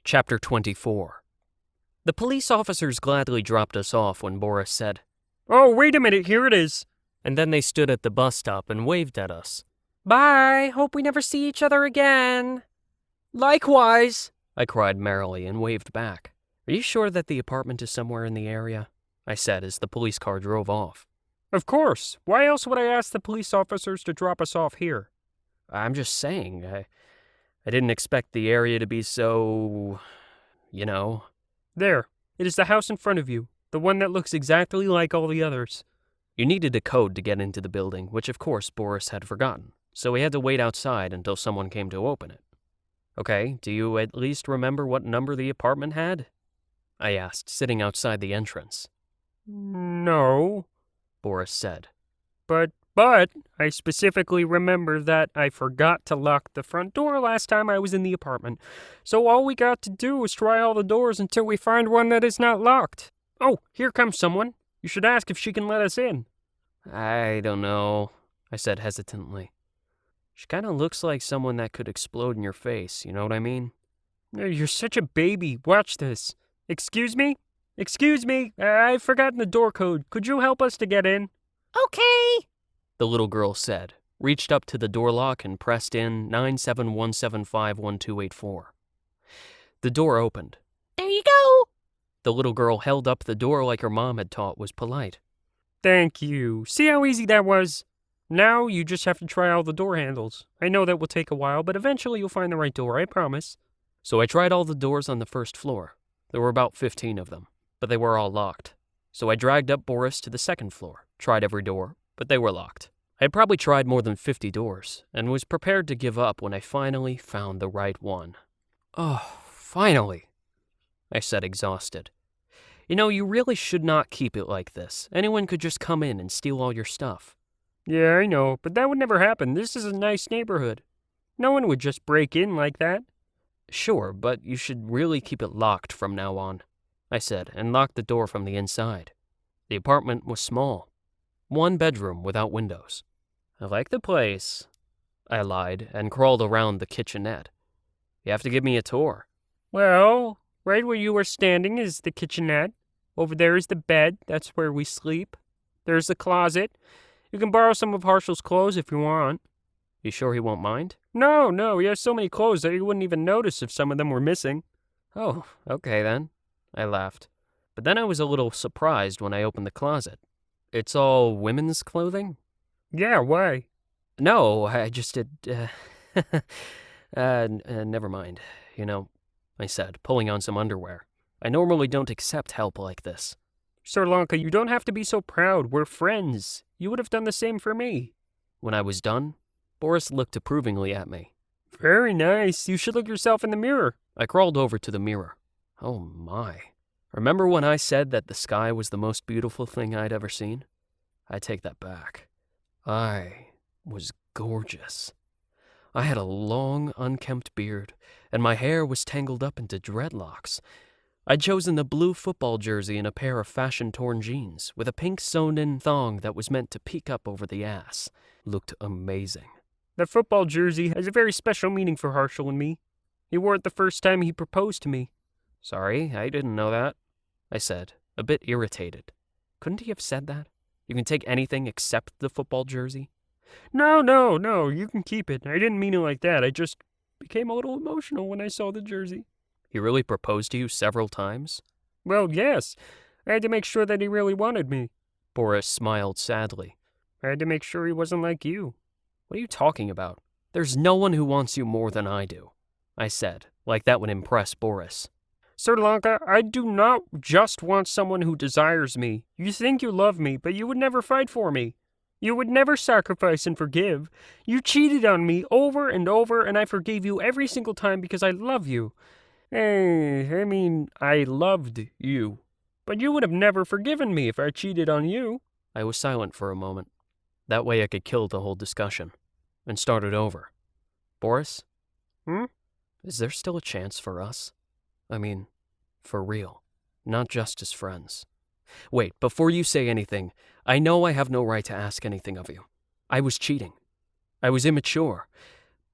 Chapter 24. The police officers gladly dropped us off when Boris said, "Oh, wait a minute, here it is." and then they stood at the bus stop and waved at us. "Bye, hope we never see each other again." "Likewise," I cried merrily and waved back. "Are you sure that the apartment is somewhere in the area?" I said as the police car drove off. "Of course. Why else would I ask the police officers to drop us off here?" "I'm just saying, I didn't expect the area to be so, There, it is the house in front of you, the one that looks exactly like all the others." You needed a code to get into the building, which of course Boris had forgotten, so we had to wait outside until someone came to open it. "Okay, do you at least remember what number the apartment had?" I asked, sitting outside the entrance. "No, Boris said. but I specifically remember that I forgot to lock the front door last time I was in the apartment, so all we got to do is try all the doors until we find one that is not locked. Oh, here comes someone. You should ask if she can let us in." "I don't know," I said hesitantly. "She kind of looks like someone that could explode in your face, you know what I mean?" "You're such a baby. Watch this. Excuse me? Excuse me, I've forgotten the door code. Could you help us to get in?" Okay. The little girl said, reached up to the door lock and pressed in 971751284. The door opened. There you go. The little girl held up the door like her mom had taught was polite. "Thank you. See how easy that was? Now you just have to try all the door handles. I know that will take a while, but eventually you'll find the right door, I promise." So I tried all the doors on the first floor. There were about 15 of them, but they were all locked. So I dragged up Boris to the second floor, tried every door, but they were locked. I had probably tried more than 50 doors, and was prepared to give up when I finally found the right one. "Oh, finally," I said, exhausted. You really should not keep it like this. Anyone could just come in and steal all your stuff." "Yeah, I know, but that would never happen. This is a nice neighborhood. No one would just break in like that." "Sure, but you should really keep it locked from now on," I said, and locked the door from the inside. The apartment was small. One bedroom without windows. "I like the place," I lied, and crawled around the kitchenette. "You have to give me a tour." "Well, right where you are standing is the kitchenette. Over there is the bed. That's where we sleep. There's the closet. You can borrow some of Harshall's clothes if you want." "You sure he won't mind?" No, he has so many clothes that you wouldn't even notice if some of them were missing." "Oh, okay then," I laughed. But then I was a little surprised when I opened the closet. "It's all women's clothing?" "Yeah, why?" "No, I just did, never mind, I said, pulling on some underwear. I normally don't accept help like this. "Sir Lanka, you don't have to be so proud. We're friends. You would have done the same for me." When I was done, Boris looked approvingly at me. "Very nice. You should look yourself in the mirror." I crawled over to the mirror. Oh my. Remember when I said that the sky was the most beautiful thing I'd ever seen? I take that back. I was gorgeous. I had a long, unkempt beard, and my hair was tangled up into dreadlocks. I'd chosen a blue football jersey and a pair of fashion-torn jeans, with a pink sewn-in thong that was meant to peek up over the ass. Looked amazing. That football jersey has a very special meaning for Harshall and me. He wore it the first time he proposed to me. "Sorry, I didn't know that," I said, a bit irritated. Couldn't he have said that? You can take anything except the football jersey? No, you can keep it. I didn't mean it like that. I just became a little emotional when I saw the jersey." He really proposed to you several times? "Well, yes. I had to make sure that he really wanted me. Boris smiled sadly. I had to make sure he wasn't like you." "What are you talking about? There's no one who wants you more than I do," I said, like that would impress Boris. "Sir Lanka, I do not just want someone who desires me. You think you love me, but you would never fight for me. You would never sacrifice and forgive. You cheated on me over and over, and I forgave you every single time because I love you. I loved you. But you would have never forgiven me if I cheated on you." I was silent for a moment. That way I could kill the whole discussion, and started over. "Boris? Is there still a chance for us? I mean, for real, not just as friends. Wait, before you say anything, I know I have no right to ask anything of you. I was cheating. I was immature.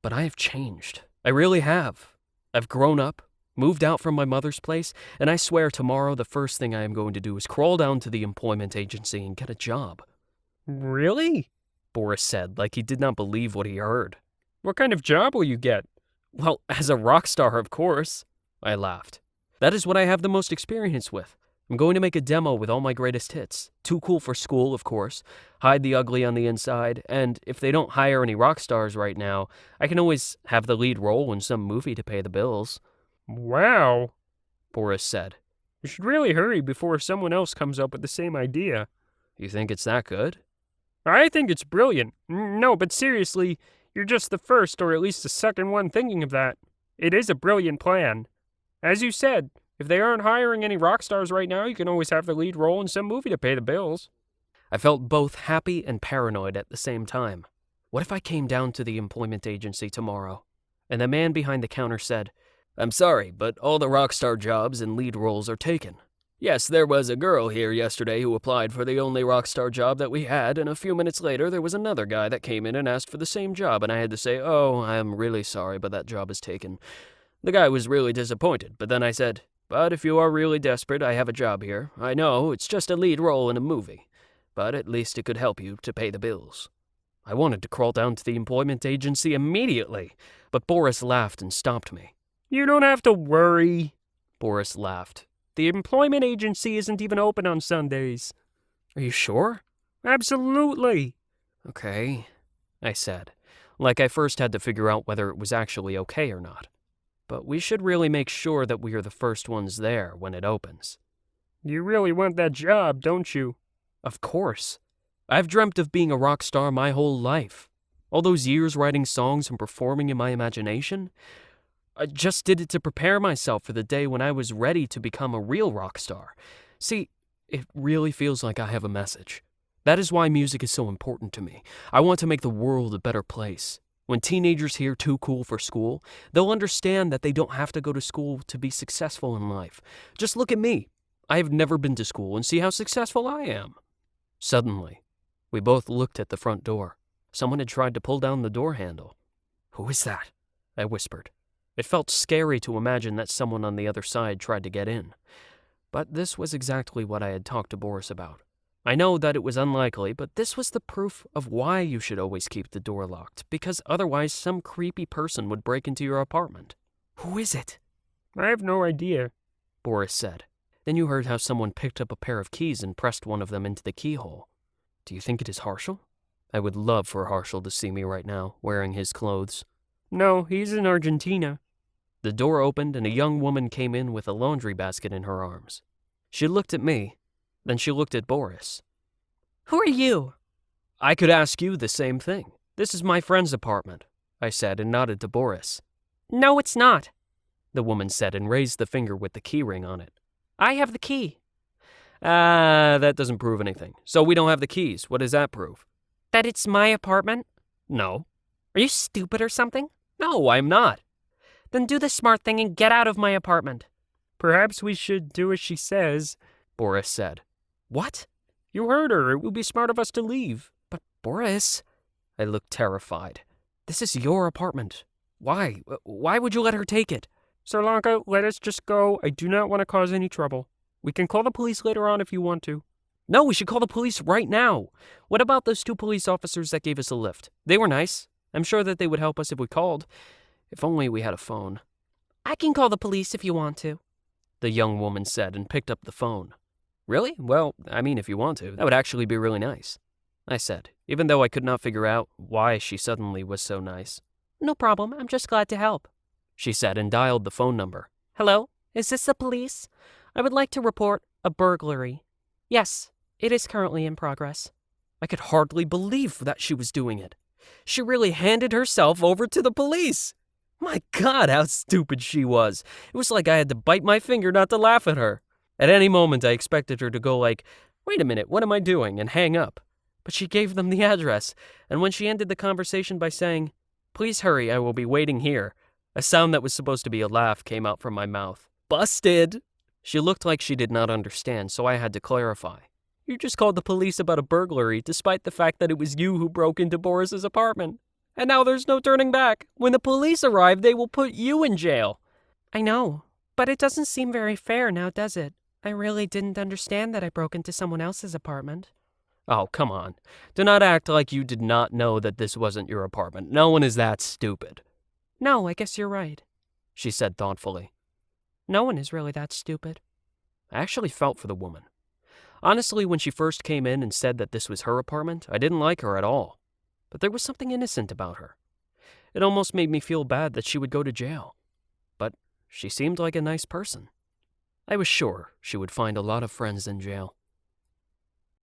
But I have changed. I really have. I've grown up. moved out from my mother's place, and I swear tomorrow the first thing I am going to do is crawl down to the employment agency and get a job. Really? Boris said, like he did not believe what he heard. What kind of job will you get? Well, as a rock star, of course. I laughed. That is what I have the most experience with. I'm going to make a demo with all my greatest hits. Too cool for school, of course. Hide the ugly on the inside. And if they don't hire any rock stars right now, I can always have the lead role in some movie to pay the bills. Wow, Boris said. You should really hurry before someone else comes up with the same idea. You think it's that good? I think it's brilliant. No, but seriously, you're just the first or at least the second one thinking of that. It is a brilliant plan. As you said, if they aren't hiring any rock stars right now, you can always have the lead role in some movie to pay the bills. I felt both happy and paranoid at the same time. What if I came down to the employment agency tomorrow? And the man behind the counter said, "I'm sorry, but all the rock star jobs and lead roles are taken. Yes, there was a girl here yesterday who applied for the only rock star job that we had, and a few minutes later there was another guy that came in and asked for the same job, and I had to say, 'Oh, I'm really sorry, but that job is taken.' The guy was really disappointed, but then I said, 'But if you are really desperate, I have a job here. I know, it's just a lead role in a movie, but at least it could help you to pay the bills.' I wanted to crawl down to the employment agency immediately, but Boris laughed and stopped me. You don't have to worry. Boris laughed. The employment agency isn't even open on Sundays. Are you sure? Absolutely. Okay, I said, like I first had to figure out whether it was actually okay or not. But we should really make sure that we are the first ones there when it opens. You really want that job, don't you? Of course. I've dreamt of being a rock star my whole life. All those years writing songs and performing in my imagination. I just did it to prepare myself for the day when I was ready to become a real rock star. See, it really feels like I have a message. That is why music is so important to me. I want to make the world a better place. When teenagers hear Too Cool for School, they'll understand that they don't have to go to school to be successful in life. Just look at me. I have never been to school and see how successful I am. Suddenly, we both looked at the front door. Someone had tried to pull down the door handle. "Who is that?" I whispered. It felt scary to imagine that someone on the other side tried to get in. But this was exactly what I had talked to Boris about. I know that it was unlikely, but this was the proof of why you should always keep the door locked, because otherwise some creepy person would break into your apartment. "Who is it?" I have no idea, Boris said. Then you heard how someone picked up a pair of keys and pressed one of them into the keyhole. Do you think it is Harshal? I would love for Harshal to see me right now, wearing his clothes. No, he's in Argentina. The door opened and a young woman came in with a laundry basket in her arms. She looked at me, then she looked at Boris. Who are you? I could ask you the same thing. This is my friend's apartment, I said and nodded to Boris. No, it's not. The woman said and raised the finger with the key ring on it. I have the key. That doesn't prove anything. So we don't have the keys. What does that prove? That it's my apartment? No. Are you stupid or something? No, I'm not. Then do the smart thing and get out of my apartment. Perhaps we should do as she says, Boris said. What? You heard her. It would be smart of us to leave. But Boris... I looked terrified. This is your apartment. Why? Why would you let her take it? Sir Lanka, let us just go. I do not want to cause any trouble. We can call the police later on if you want to. No, we should call the police right now. What about those 2 police officers that gave us a lift? They were nice. I'm sure that they would help us if we called. If only we had a phone. I can call the police if you want to, the young woman said and picked up the phone. Really? Well, I mean, if you want to, that would actually be really nice, I said, even though I could not figure out why she suddenly was so nice. No problem. I'm just glad to help, she said and dialed the phone number. Hello? Is this the police? I would like to report a burglary. Yes, it is currently in progress. I could hardly believe that she was doing it. She really handed herself over to the police. My God, how stupid she was. It was like I had to bite my finger not to laugh at her. At any moment, I expected her to go like, "Wait a minute, what am I doing?" and hang up. But she gave them the address, and when she ended the conversation by saying, "Please hurry, I will be waiting here," a sound that was supposed to be a laugh came out from my mouth. Busted! She looked like she did not understand, so I had to clarify. You just called the police about a burglary, despite the fact that it was you who broke into Boris's apartment. And now there's no turning back. When the police arrive, they will put you in jail. I know. But it doesn't seem very fair now, does it? I really didn't understand that I broke into someone else's apartment. Oh, come on. Do not act like you did not know that this wasn't your apartment. No one is that stupid, No, I guess you're right. she said thoughtfully. No one is really that stupid. I actually felt for the woman. Honestly, when she first came in and said that this was her apartment, I didn't like her at all. But there was something innocent about her. It almost made me feel bad that she would go to jail. But she seemed like a nice person. I was sure she would find a lot of friends in jail.